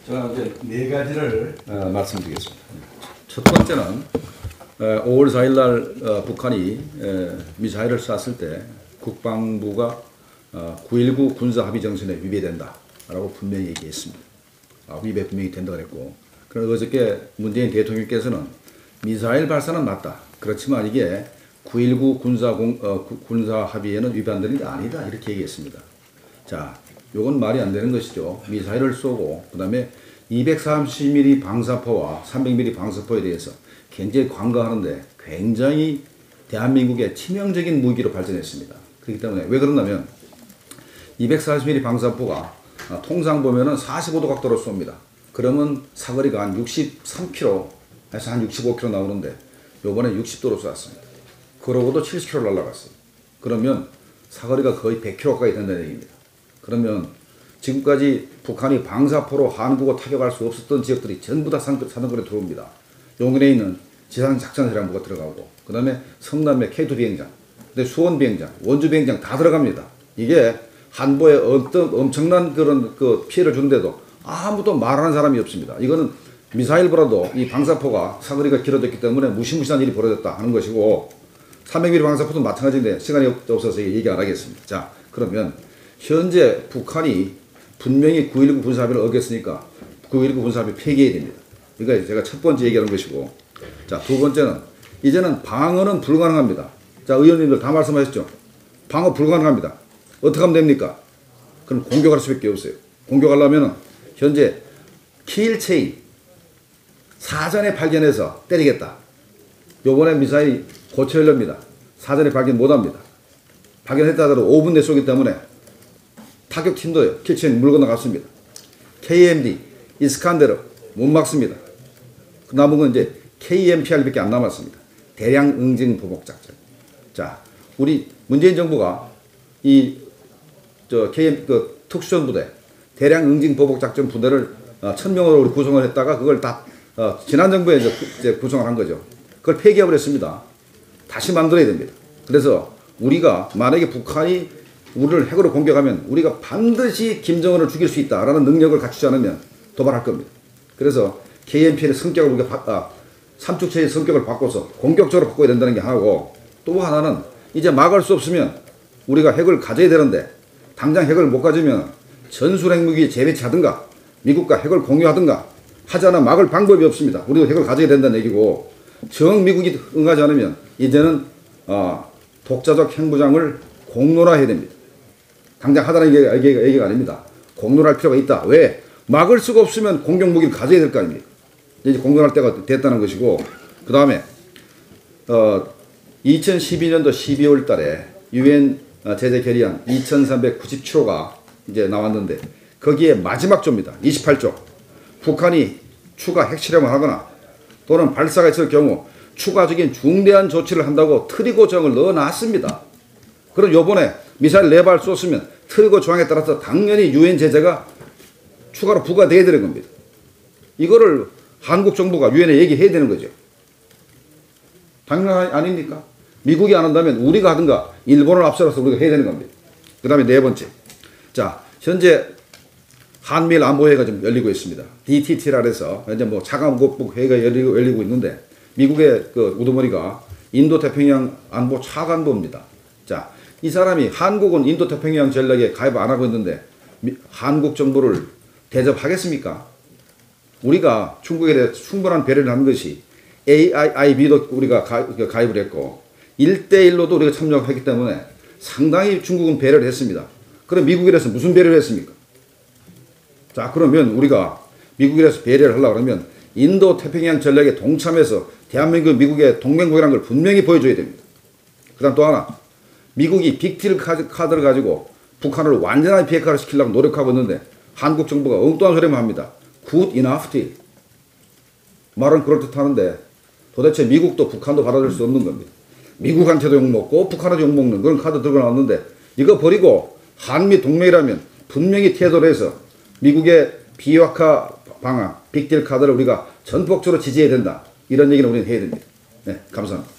자, 이제 네 가지를 말씀드리겠습니다. 첫 번째는 5월 4일 날 북한이 미사일을 쐈을 때 국방부가 9.19 군사합의정신에 위배된다라고 분명히 얘기했습니다. 위배 분명히 된다고 했고, 그래서 어저께 문재인 대통령께서는 미사일 발사는 맞다. 그렇지만 이게 9.19 군사합의에는 위반되는 게 아니다. 이렇게 얘기했습니다. 자, 요건 말이 안 되는 것이죠. 미사일을 쏘고 그다음에 230mm 방사포와 300mm 방사포에 대해서 굉장히 관가하는데 굉장히 대한민국의 치명적인 무기로 발전했습니다. 그렇기 때문에 왜 그러냐면 240mm 방사포가 통상 보면은 45도 각도로 쏩니다. 그러면 사거리가 한 63km에서 한 65km 나오는데 요번에 60도로 쐈습니다. 그러고도 70km 날아갔어요. 그러면 사거리가 거의 100km 가까이 된다는 얘기입니다. 그러면 지금까지 북한이 방사포로 한국어 타격할 수 없었던 지역들이 전부 다 사정거리에 들어옵니다. 용인에 있는 지상작전사령부가 들어가고, 그 다음에 성남의 K2 비행장, 수원 비행장, 원주 비행장 다 들어갑니다. 이게 한보에 어떤 엄청난 그런 피해를 주는데도 아무도 말하는 사람이 없습니다. 이거는 미사일보다도 이 방사포가 사거리가 길어졌기 때문에 무시무시한 일이 벌어졌다 하는 것이고, 300mm 방사포도 마찬가지인데 시간이 없어서 얘기 안 하겠습니다. 자, 그러면 현재 북한이 분명히 9.19 군사합의를 어겼으니까 9.19 군사합의 폐기해야 됩니다. 그러니까 제가 첫 번째 얘기하는 것이고, 자, 두 번째는 이제는 방어는 불가능합니다. 자, 의원님들 다 말씀하셨죠. 방어 불가능합니다. 어떻게 하면 됩니까? 그럼 공격할 수밖에 없어요. 공격하려면 현재 킬체인 사전에 발견해서 때리겠다. 요번에 미사일이 고체연료입니다. 사전에 발견 못합니다. 발견했다 하더라도 5분 내 쏘기 때문에 타격팀도요, 킬체인 물 건너갔습니다. KMD, 이스칸데르 못 막습니다. 그 남은 건 이제 KMPR밖에 안 남았습니다. 대량 응징 보복 작전. 자, 우리 문재인 정부가 특수전부대 대량 응징 보복 작전 부대를 1000명으로 우리 구성을 했다가 그걸 다 지난 정부에 이제 구성을 한 거죠. 그걸 폐기해버렸습니다. 다시 만들어야 됩니다. 그래서 우리가 만약에 북한이 우리를 핵으로 공격하면 우리가 반드시 김정은을 죽일 수 있다라는 능력을 갖추지 않으면 도발할 겁니다. 그래서 KMPL의 성격을 우리가 삼축체의 성격을 바꿔서 공격적으로 바꿔야 된다는 게 하나고, 또 하나는 이제 막을 수 없으면 우리가 핵을 가져야 되는데 당장 핵을 못 가지면 전술핵무기 재배치하든가 미국과 핵을 공유하든가 하지 않으면 막을 방법이 없습니다. 우리도 핵을 가져야 된다는 얘기고, 정 미국이 응하지 않으면 이제는 독자적 핵무장을 공론화해야 됩니다. 당장 하다는 얘기가 아닙니다. 공론화할 필요가 있다. 왜? 막을 수가 없으면 공격무기를 가져야 될 거 아닙니까? 이제 공론할 때가 됐다는 것이고, 그 다음에 2012년도 12월 달에 UN 제재 결의안 2397호가 이제 나왔는데 거기에 마지막 조입니다. 28조. 북한이 추가 핵실험을 하거나 또는 발사가 있을 경우 추가적인 중대한 조치를 한다고 트리거 조항을 넣어놨습니다. 그럼 요번에 미사일 4발 쏘으면 트리거 조항에 따라서 당연히 UN 제재가 추가로 부과돼야 되는 겁니다. 이거를 한국 정부가 유엔에 얘기해야 되는 거죠. 당연한 아닙니까? 미국이 안 한다면 우리가 하든가 일본을 앞서서 우리가 해야 되는 겁니다. 그 다음에 네 번째. 자, 현재 한미일 안보회의가 좀 열리고 있습니다. DTT라 해서 현재 차관국 회의가 열리고 있는데, 미국의 우두머리가 인도태평양 안보 차관보입니다. 자, 이 사람이 한국은 인도태평양 전략에 가입 안 하고 있는데 한국 정부를 대접하겠습니까? 우리가 중국에 대해 충분한 배려를 한 것이 AIIB도 우리가 가입을 했고 1대1로도 우리가 참여했기 때문에 상당히 중국은 배려를 했습니다. 그럼 미국에 대해서 무슨 배려를 했습니까? 자, 그러면 우리가 미국에 대해서 배려를 하려고 그러면 인도 태평양 전략에 동참해서 대한민국 미국의 동맹국이라는 걸 분명히 보여줘야 됩니다. 그 다음 또 하나, 미국이 빅딜 카드를 가지고 북한을 완전한 비핵화를 시키려고 노력하고 있는데 한국 정부가 엉뚱한 소리만 합니다. Good enough deal. 말은 그럴듯하는데 도대체 미국도 북한도 받아들일 수 없는 겁니다. 미국한테도 욕먹고 북한한테도 욕먹는 그런 카드 들고 나왔는데 이거 버리고 한미 동맹이라면 분명히 태도를 해서 미국의 비핵화 방안, 빅딜 카드를 우리가 전폭적으로 지지해야 된다. 이런 얘기는 우리는 해야 됩니다. 네, 감사합니다.